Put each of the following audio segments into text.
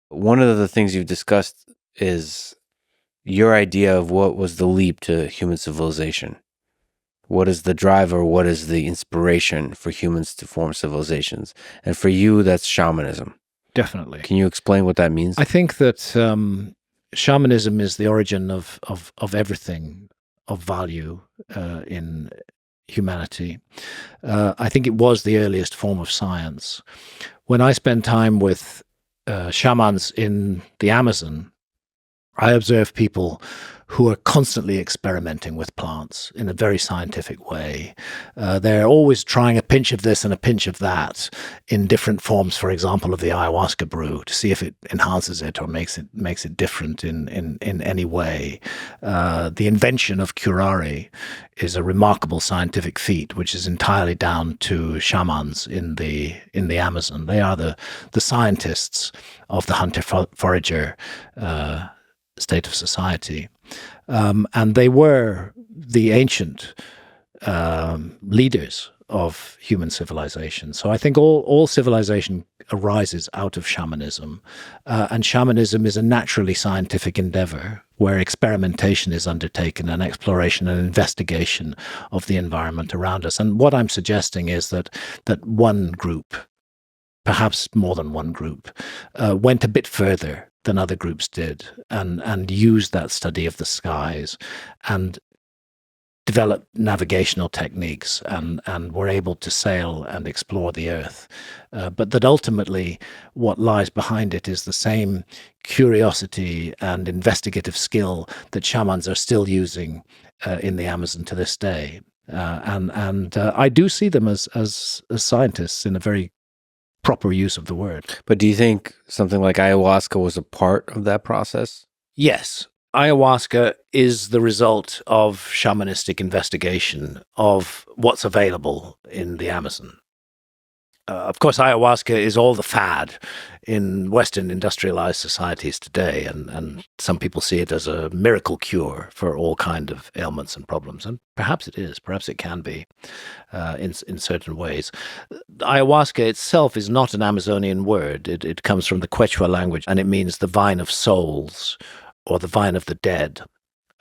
One of the things you've discussed is your idea of what was the leap to human civilization. What is the driver? What is the inspiration for humans to form civilizations? And for you, that's shamanism. Definitely. Can you explain what that means? I think that shamanism is the origin of everything of value in humanity. I think it was the earliest form of science. When I spend time with shamans in the Amazon, I observe people who are constantly experimenting with plants in a very scientific way. They're always trying a pinch of this and a pinch of that in different forms, for example, of the ayahuasca brew, to see if it enhances it or makes it different in any way. The invention of curare is a remarkable scientific feat, which is entirely down to shamans in the Amazon. They are the scientists of the hunter-forager state of society. And they were the ancient leaders of human civilization. So I think all civilization arises out of shamanism. And shamanism is a naturally scientific endeavor where experimentation is undertaken and exploration and investigation of the environment around us. And what I'm suggesting is that one group, perhaps more than one group, went a bit further than other groups did, and used that study of the skies and developed navigational techniques and were able to sail and explore the earth. But that ultimately what lies behind it is the same curiosity and investigative skill that shamans are still using in the Amazon to this day. And I do see them as scientists in a very proper use of the word. But do you think something like ayahuasca was a part of that process? Yes. Ayahuasca is the result of shamanistic investigation of what's available in the Amazon. Of course, ayahuasca is all the fad in Western industrialized societies today, and some people see it as a miracle cure for all kinds of ailments and problems. And perhaps it is, perhaps it can be in certain ways. Ayahuasca itself is not an Amazonian word. It comes from the Quechua language, and it means the vine of souls or the vine of the dead.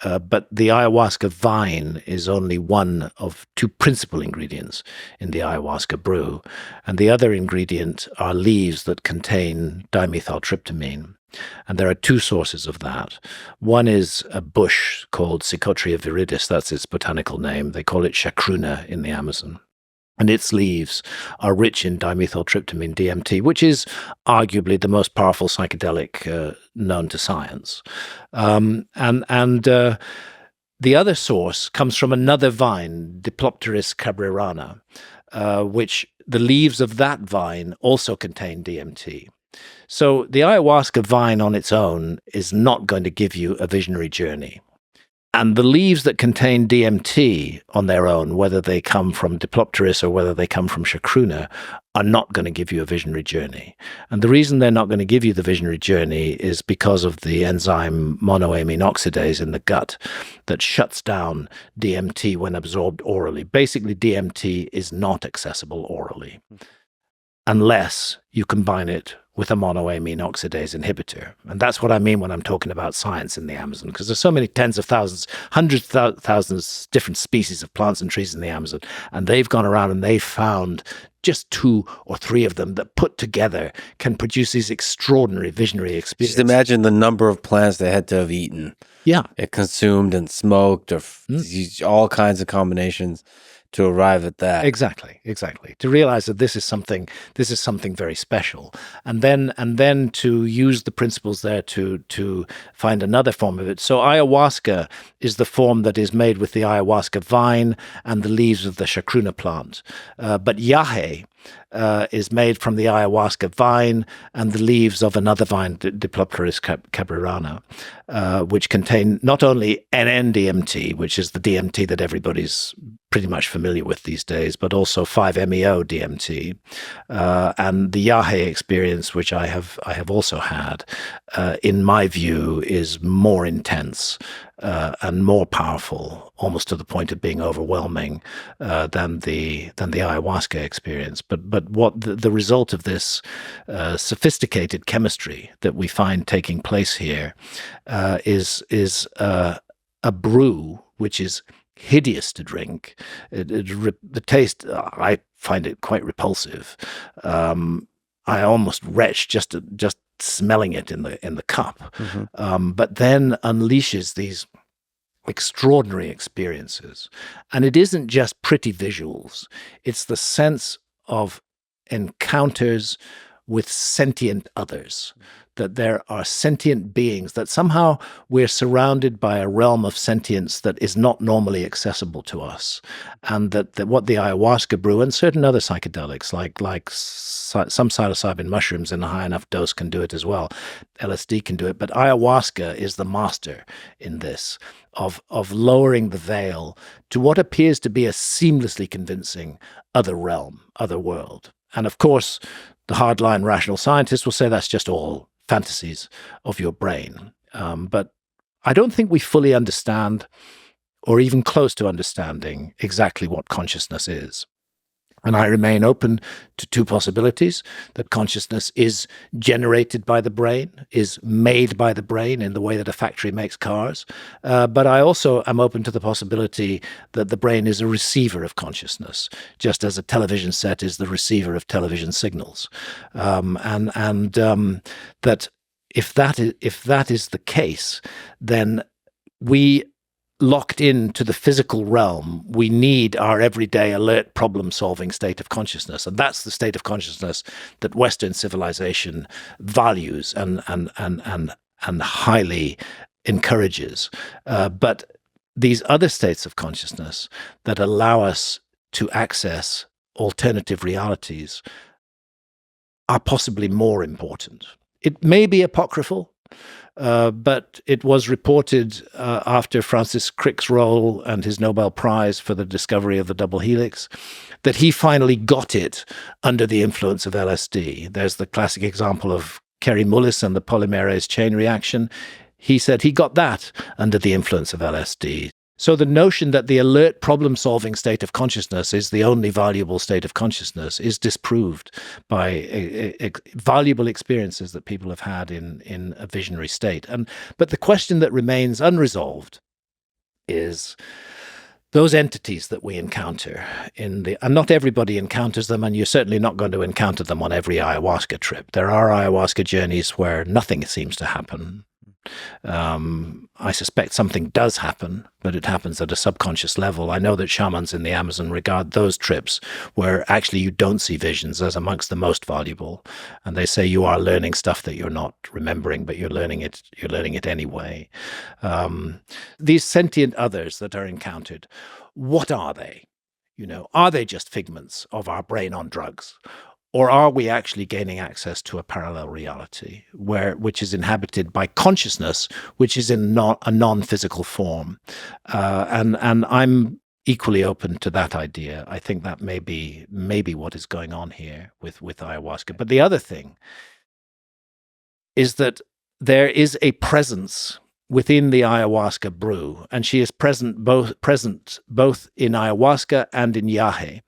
But the ayahuasca vine is only one of two principal ingredients in the ayahuasca brew. And the other ingredient are leaves that contain dimethyltryptamine. And there are two sources of that. One is a bush called Psychotria viridis. That's its botanical name. They call it chacruna in the Amazon. And its leaves are rich in dimethyltryptamine, DMT, which is arguably the most powerful psychedelic known to science. And the other source comes from another vine, Diplopteris cabrerana, which the leaves of that vine also contain DMT. So the ayahuasca vine on its own is not going to give you a visionary journey. And the leaves that contain DMT on their own, whether they come from Diplopteris or whether they come from chacruna, are not going to give you a visionary journey. And the reason they're not going to give you the visionary journey is because of the enzyme monoamine oxidase in the gut that shuts down DMT when absorbed orally. Basically, DMT is not accessible orally unless you combine it with a monoamine oxidase inhibitor. And that's what I mean when I'm talking about science in the Amazon, because there's so many tens of thousands, hundreds of thousands different species of plants and trees in the Amazon. And they've gone around and they've found just 2 or 3 of them that put together can produce these extraordinary visionary experiences. Just imagine the number of plants they had to have eaten. Yeah. It consumed and smoked or all kinds of combinations to arrive at that. Exactly. To realize that this is something very special, and then to use the principles there to find another form of it. So ayahuasca is the form that is made with the ayahuasca vine and the leaves of the chacruna plant, but yahe is made from the ayahuasca vine and the leaves of another vine, Diplopteris cabrerana, which contain not only NN-DMT, which is the DMT that everybody's pretty much familiar with these days, but also 5-MeO-DMT, and the yahe experience, which I have also had, in my view, is more intense and more powerful, almost to the point of being overwhelming, than the ayahuasca experience. But what the result of this sophisticated chemistry that we find taking place here is a brew which is hideous to drink. The taste, I find it quite repulsive. I almost retch just smelling it in the cup. But then unleashes these extraordinary experiences. And it isn't just pretty visuals. It's the sense of encounters with sentient others, that there are sentient beings, that somehow we're surrounded by a realm of sentience that is not normally accessible to us. And that what the ayahuasca brew and certain other psychedelics, like some psilocybin mushrooms in a high enough dose can do it as well. LSD can do it. But ayahuasca is the master in this, of lowering the veil to what appears to be a seamlessly convincing other realm, other world. And of course, the hardline rational scientists will say that's just all fantasies of your brain. But I don't think we fully understand, or even close to understanding, exactly what consciousness is. And I remain open to two possibilities: that consciousness is generated by the brain, is made by the brain in the way that a factory makes cars. But I also am open to the possibility that the brain is a receiver of consciousness, just as a television set is the receiver of television signals. That if that is the case, then we, locked into the physical realm, we need our everyday alert problem-solving state of consciousness. And that's the state of consciousness that Western civilization values and highly encourages. But these other states of consciousness that allow us to access alternative realities are possibly more important. It may be apocryphal, but it was reported after Francis Crick's role and his Nobel Prize for the discovery of the double helix that he finally got it under the influence of LSD. There's the classic example of Kerry Mullis and the polymerase chain reaction. He said he got that under the influence of LSD. So the notion that the alert problem-solving state of consciousness is the only valuable state of consciousness is disproved by valuable experiences that people have had in a visionary state. But the question that remains unresolved is those entities that we encounter and not everybody encounters them, and you're certainly not going to encounter them on every ayahuasca trip. There are ayahuasca journeys where nothing seems to happen. I suspect something does happen, but it happens at a subconscious level. I know that shamans in the Amazon regard those trips where actually you don't see visions as amongst the most valuable. And they say you are learning stuff that you're not remembering, but you're learning it anyway. These sentient others that are encountered, what are they? Are they just figments of our brain on drugs? Or are we actually gaining access to a parallel reality which is inhabited by consciousness, which is in a non-physical form? And I'm equally open to that idea. I think that may be what is going on here with ayahuasca. But the other thing is that there is a presence within the ayahuasca brew, and she is present both in ayahuasca and in yahe.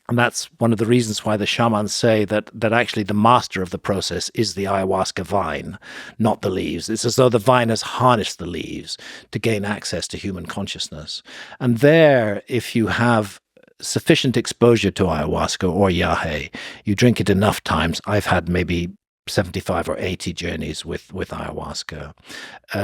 And that's one of the reasons why the shamans say that actually the master of the process is the ayahuasca vine, not the leaves. It's as though the vine has harnessed the leaves to gain access to human consciousness. And there, if you have sufficient exposure to ayahuasca or yahe, you drink it enough times. I've had maybe 75 or 80 journeys with ayahuasca.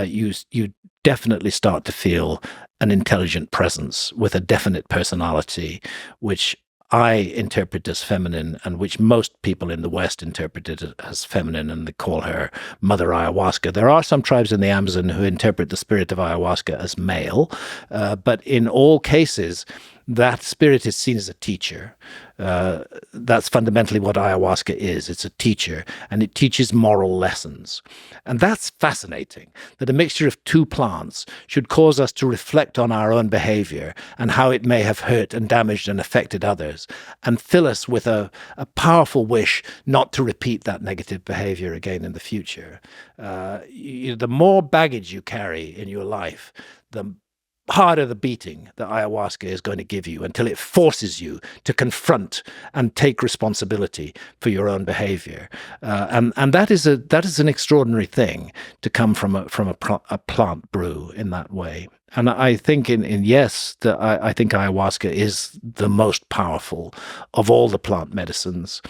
You definitely start to feel an intelligent presence with a definite personality, which I interpret as feminine, and which most people in the West interpret it as feminine, and they call her Mother Ayahuasca. There are some tribes in the Amazon who interpret the spirit of ayahuasca as male, but in all cases, that spirit is seen as a teacher. That's fundamentally what ayahuasca is. It's a teacher, and it teaches moral lessons. And that's fascinating, that a mixture of two plants should cause us to reflect on our own behavior and how it may have hurt and damaged and affected others, and fill us with a powerful wish not to repeat that negative behavior again in the future. The more baggage you carry in your life, the harder the beating that ayahuasca is going to give you, until it forces you to confront and take responsibility for your own behavior. And that is an extraordinary thing to come from a plant brew in that way. And I think I think ayahuasca is the most powerful of all the plant medicines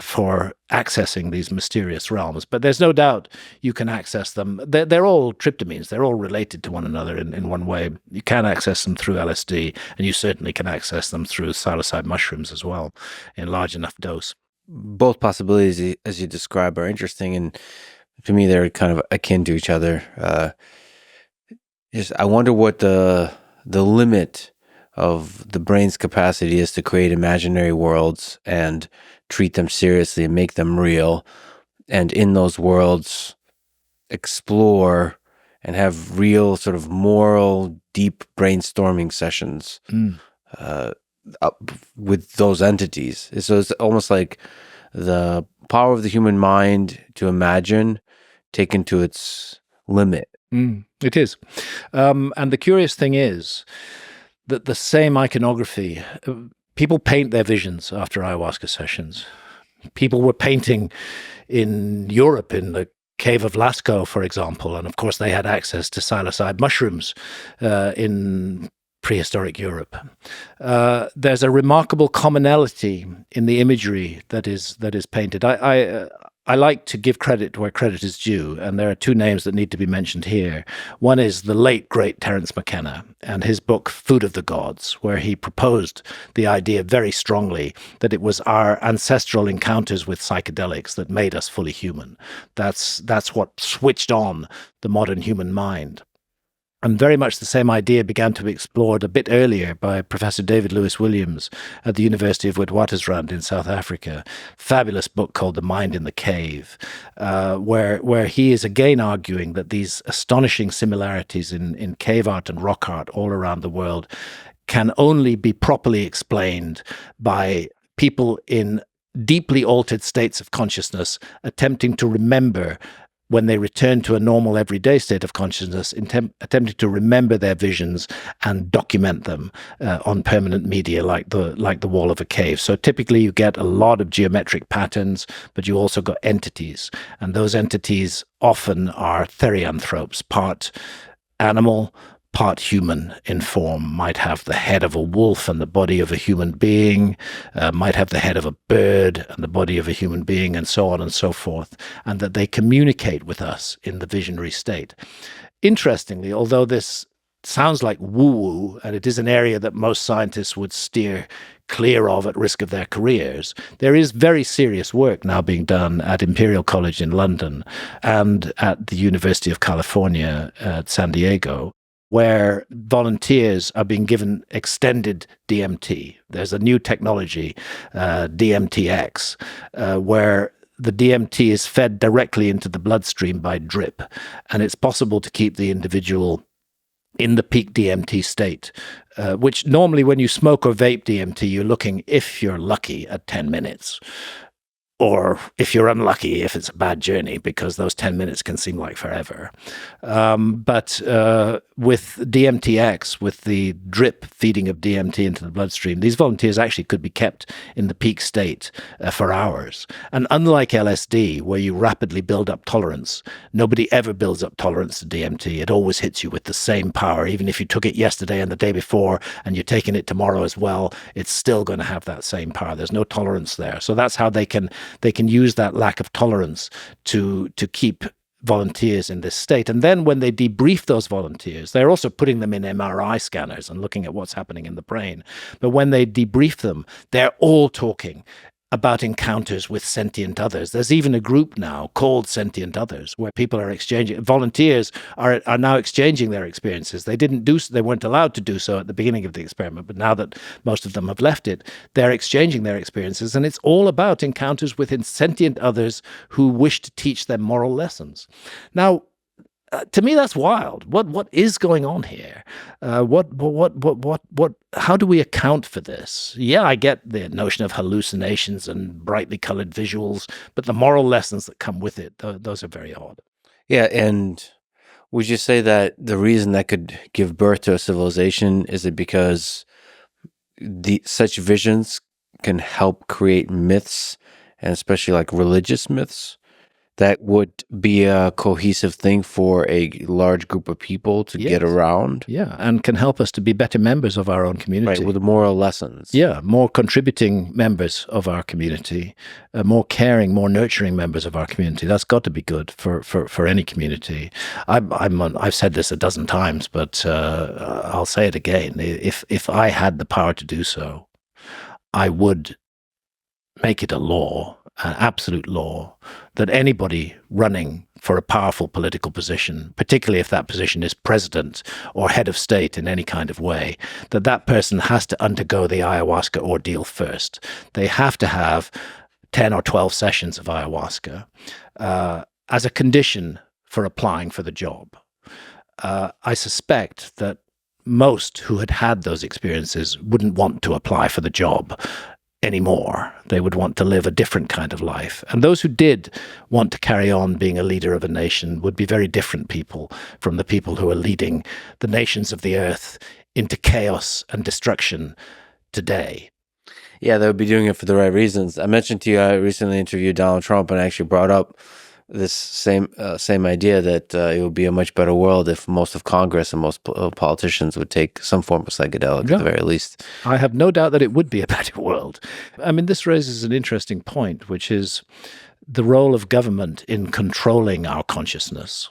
for accessing these mysterious realms. But there's no doubt you can access them. They're all tryptamines. They're all related to one another in one way. You can access them through LSD, and you certainly can access them through psilocybin mushrooms as well, in large enough dose. Both possibilities, as you describe, are interesting, and to me, they're kind of akin to each other. I wonder what the limit of the brain's capacity is to create imaginary worlds and treat them seriously and make them real, and in those worlds explore and have real sort of moral, deep brainstorming sessions with those entities. So it's almost like the power of the human mind to imagine taken to its limit. It is. And the curious thing is that the same iconography, people paint their visions after ayahuasca sessions. People were painting in Europe, in the cave of Lascaux, for example, and of course they had access to psilocybin mushrooms in prehistoric Europe. There's a remarkable commonality in the imagery that is painted. I like to give credit where credit is due, and there are two names that need to be mentioned here. One is the late, great Terence McKenna and his book, Food of the Gods, where he proposed the idea very strongly that it was our ancestral encounters with psychedelics that made us fully human. That's what switched on the modern human mind. And very much the same idea began to be explored a bit earlier by Professor David Lewis Williams at the University of Witwatersrand in South Africa. Fabulous book called The Mind in the Cave, where he is again arguing that these astonishing similarities in cave art and rock art all around the world can only be properly explained by people in deeply altered states of consciousness attempting to remember, when they return to a normal everyday state of consciousness, attempting to remember their visions and document them on permanent media like the wall of a cave. So typically you get a lot of geometric patterns, but you also got entities. And those entities often are therianthropes, part animal, part human in form, might have the head of a wolf and the body of a human being, might have the head of a bird and the body of a human being, and so on and so forth, and that they communicate with us in the visionary state. Interestingly, although this sounds like woo-woo, and it is an area that most scientists would steer clear of at risk of their careers, there is very serious work now being done at Imperial College in London and at the University of California at San Diego, where volunteers are being given extended DMT. There's a new technology, DMTX, where the DMT is fed directly into the bloodstream by drip, and it's possible to keep the individual in the peak DMT state, which normally when you smoke or vape DMT, you're looking, if you're lucky, at 10 minutes. Or if you're unlucky, if it's a bad journey, because those 10 minutes can seem like forever. But with DMTX, with the drip feeding of DMT into the bloodstream, these volunteers actually could be kept in the peak state for hours. And unlike LSD, where you rapidly build up tolerance, nobody ever builds up tolerance to DMT. It always hits you with the same power. Even if you took it yesterday and the day before, and you're taking it tomorrow as well, it's still going to have that same power. There's no tolerance there. So that's how they can use that lack of tolerance to keep volunteers in this state. And then when they debrief those volunteers, they're also putting them in MRI scanners and looking at what's happening in the brain. But when they debrief them, they're all talking about encounters with sentient others. There's even a group now called Sentient Others, where people are exchanging. Volunteers are now exchanging their experiences. They weren't allowed to do so at the beginning of the experiment, but now that most of them have left it, they're exchanging their experiences, and it's all about encounters with sentient others who wish to teach them moral lessons. Now, to me, that's wild. What is going on here? How do we account for this? Yeah, I get the notion of hallucinations and brightly colored visuals, but the moral lessons that come with it, those are very odd. Yeah, and would you say that the reason that could give birth to a civilization is it because such visions can help create myths, and especially like religious myths, that would be a cohesive thing for a large group of people to get around? Yeah, and can help us to be better members of our own community. Right, with moral lessons. Yeah, more contributing members of our community, more caring, more nurturing members of our community. That's got to be good for any community. I've said this a dozen times, but I'll say it again. If I had the power to do so, I would make it a law, an absolute law, that anybody running for a powerful political position, particularly if that position is president or head of state in any kind of way, that person has to undergo the ayahuasca ordeal first. They have to have 10 or 12 sessions of ayahuasca as a condition for applying for the job. I suspect that most who had those experiences wouldn't want to apply for the job anymore. They would want to live a different kind of life. And those who did want to carry on being a leader of a nation would be very different people from the people who are leading the nations of the earth into chaos and destruction today. Yeah, they would be doing it for the right reasons. I mentioned to you, I recently interviewed Donald Trump and actually brought up this same idea that it would be a much better world if most of Congress and most politicians would take some form of psychedelic at the very least. I have no doubt that it would be a better world. I mean, this raises an interesting point, which is the role of government in controlling our consciousness.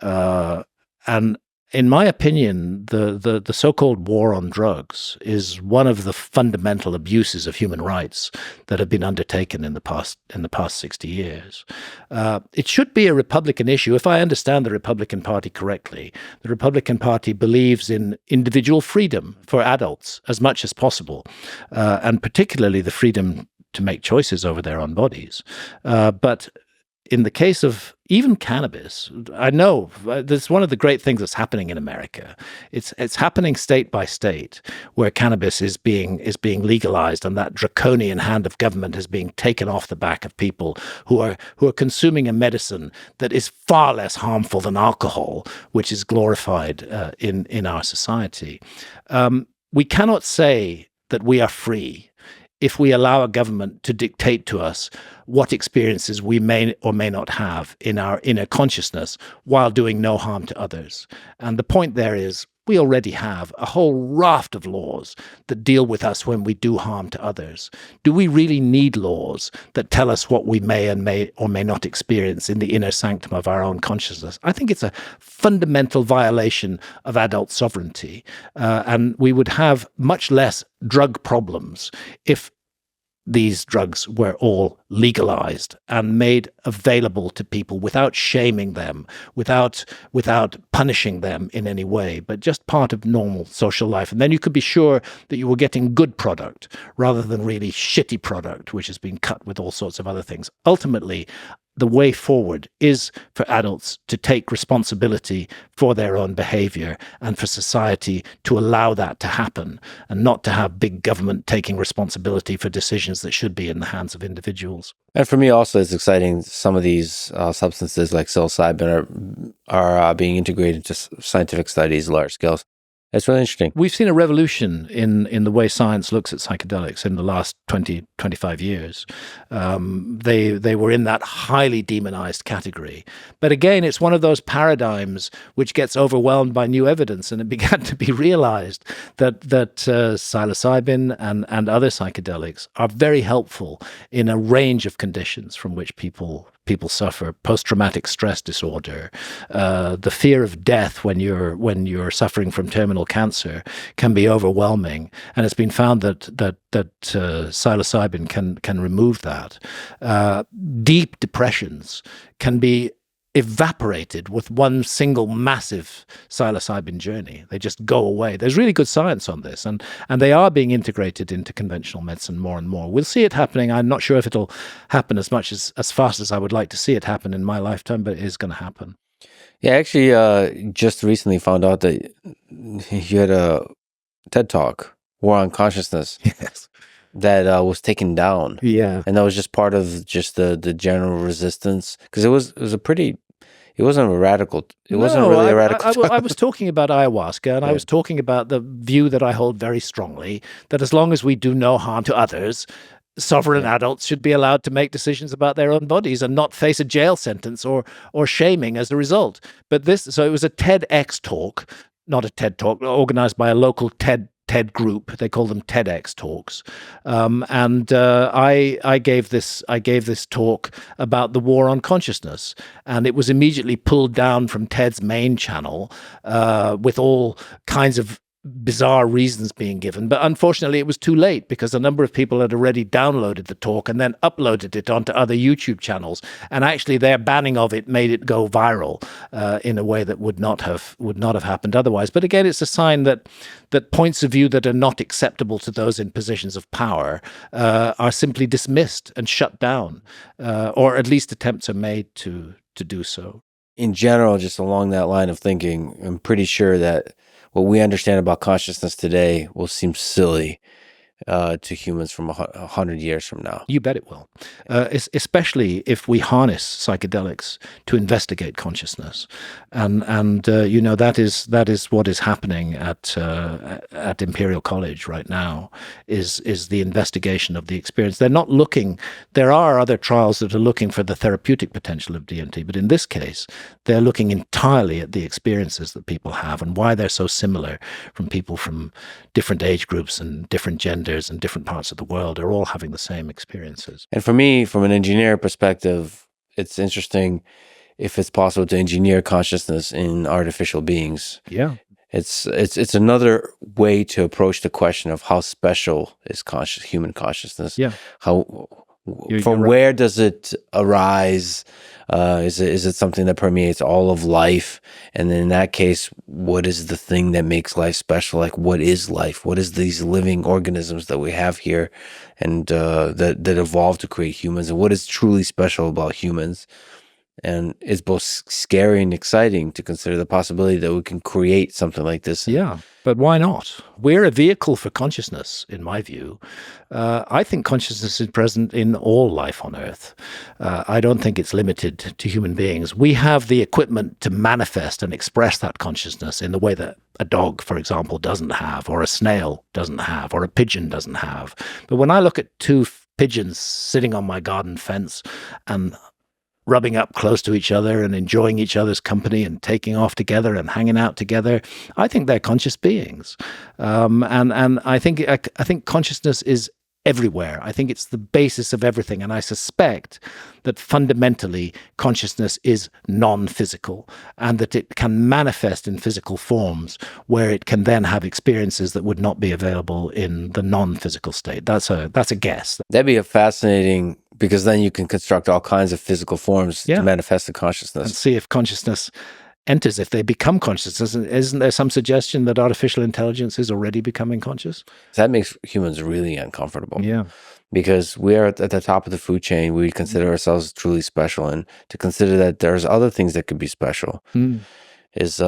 And in my opinion, the so-called war on drugs is one of the fundamental abuses of human rights that have been undertaken in the past 60 years. It should be a Republican issue. If I understand the Republican Party correctly, the Republican Party believes in individual freedom for adults as much as possible, and particularly the freedom to make choices over their own bodies. But in the case of even cannabis, I know that's one of the great things that's happening in America. It's happening state by state, where cannabis is being legalized, and that draconian hand of government is being taken off the back of people who are consuming a medicine that is far less harmful than alcohol, which is glorified in our society. We cannot say that we are free if we allow a government to dictate to us what experiences we may or may not have in our inner consciousness while doing no harm to others. And the point there is, we already have a whole raft of laws that deal with us when we do harm to others. Do we really need laws that tell us what we may or may not experience in the inner sanctum of our own consciousness? I think it's a fundamental violation of adult sovereignty. And we would have much less drug problems if these drugs were all legalized and made available to people without shaming them, without punishing them in any way, but just part of normal social life. And then you could be sure that you were getting good product rather than really shitty product, which has been cut with all sorts of other things. Ultimately, the way forward is for adults to take responsibility for their own behavior and for society to allow that to happen, and not to have big government taking responsibility for decisions that should be in the hands of individuals. And for me also, it's exciting some of these substances like psilocybin are being integrated into scientific studies, large scales. It's really interesting. We've seen a revolution in the way science looks at psychedelics in the last 20, 25 years. They were in that highly demonized category. But again, it's one of those paradigms which gets overwhelmed by new evidence, and it began to be realized that psilocybin and other psychedelics are very helpful in a range of conditions from which people people suffer, post-traumatic stress disorder, the fear of death when you're suffering from terminal cancer can be overwhelming, and it's been found that psilocybin can remove that. Deep depressions can be evaporated with one single massive psilocybin journey. They just go away. There's really good science on this, and they are being integrated into conventional medicine more and more. We'll see it happening. I'm not sure if it'll happen as fast as I would like to see it happen in my lifetime, but it is going to happen. Yeah, I actually just recently found out that you had a TED Talk, War on Consciousness. Yes. That was taken down. Yeah. And that was just part of just the general resistance, because it wasn't a radical. It wasn't really a radical. I was talking about ayahuasca, and I was talking about the view that I hold very strongly, that as long as we do no harm to others, sovereign adults should be allowed to make decisions about their own bodies and not face a jail sentence or shaming as a result. So it was a TEDx talk, not a TED Talk, organized by a local TED group. They call them TEDx talks, and I gave this talk about the war on consciousness, and it was immediately pulled down from TED's main channel with all kinds of bizarre reasons being given. But unfortunately, it was too late, because a number of people had already downloaded the talk and then uploaded it onto other YouTube channels. And actually, their banning of it made it go viral in a way that would not have happened otherwise. But again, it's a sign that points of view that are not acceptable to those in positions of power are simply dismissed and shut down, or at least attempts are made to do so. In general, just along that line of thinking, I'm pretty sure that what we understand about consciousness today will seem silly to humans from 100 years from now. You bet it will, especially if we harness psychedelics to investigate consciousness, and that is what is happening at Imperial College right now. Is the investigation of the experience. They're not looking. There are other trials that are looking for the therapeutic potential of DMT, but in this case, they're looking entirely at the experiences that people have and why they're so similar from people from different age groups and different genders and different parts of the world are all having the same experiences. And for me, from an engineer perspective, it's interesting if it's possible to engineer consciousness in artificial beings. Yeah. It's another way to approach the question of how special is human consciousness. Yeah. Where does it arise? Is it something that permeates all of life? And then in that case, what is the thing that makes life special? Like, what is life? What is these living organisms that we have here, and that evolved to create humans? And what is truly special about humans? And it's both scary and exciting to consider the possibility that we can create something like this. Yeah, but why not? We're a vehicle for consciousness, in my view. I think consciousness is present in all life on Earth. I don't think it's limited to human beings. We have the equipment to manifest and express that consciousness in the way that a dog, for example, doesn't have, or a snail doesn't have, or a pigeon doesn't have. But when I look at two pigeons sitting on my garden fence and rubbing up close to each other and enjoying each other's company and taking off together and hanging out together, I think they're conscious beings. And I think consciousness is everywhere. I think it's the basis of everything. And I suspect that fundamentally consciousness is non-physical, and that it can manifest in physical forms where it can then have experiences that would not be available in the non-physical state. That's a guess. That'd be a fascinating, because then you can construct all kinds of physical forms to manifest the consciousness. And see if consciousness enters, if they become conscious. Isn't there some suggestion that artificial intelligence is already becoming conscious? That makes humans really uncomfortable. Yeah. Because we are at the top of the food chain. We consider ourselves truly special. And to consider that there's other things that could be special is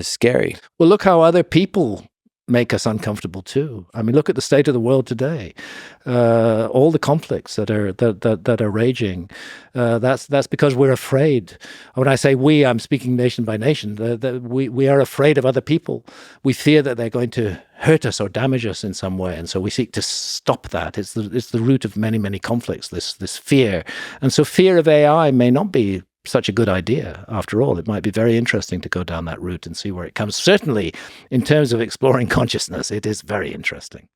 scary. Well, look how other people make us uncomfortable too. I mean, look at the state of the world today. All the conflicts that are raging. That's because we're afraid. When I say we, I'm speaking nation by nation. We are afraid of other people. We fear that they're going to hurt us or damage us in some way, and so we seek to stop that. It's the root of many conflicts. This fear, and so fear of AI may not be such a good idea after all. It might be very interesting to go down that route and see where it comes. Certainly, in terms of exploring consciousness, it is very interesting.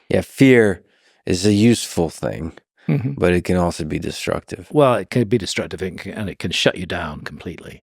Yeah, fear is a useful thing. Mhm. but it can also be destructive. Well, it can be destructive and it can shut you down completely.